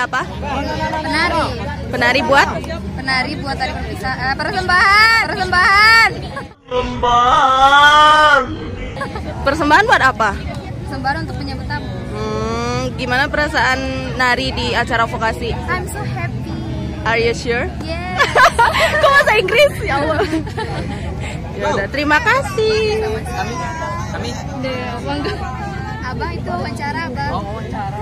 Apa? Penari. Penari buat? Penari buat tari persembahan. Persembahan buat apa? Persembahan untuk penyambut tamu. Gimana perasaan nari di acara vokasi? I'm so happy. Are you sure? Yeah. Kok bahasa Inggris? Ya Allah. Ya udah, terima kasih. Kami. Abang itu wawancara, Abang. Oh, wawancara.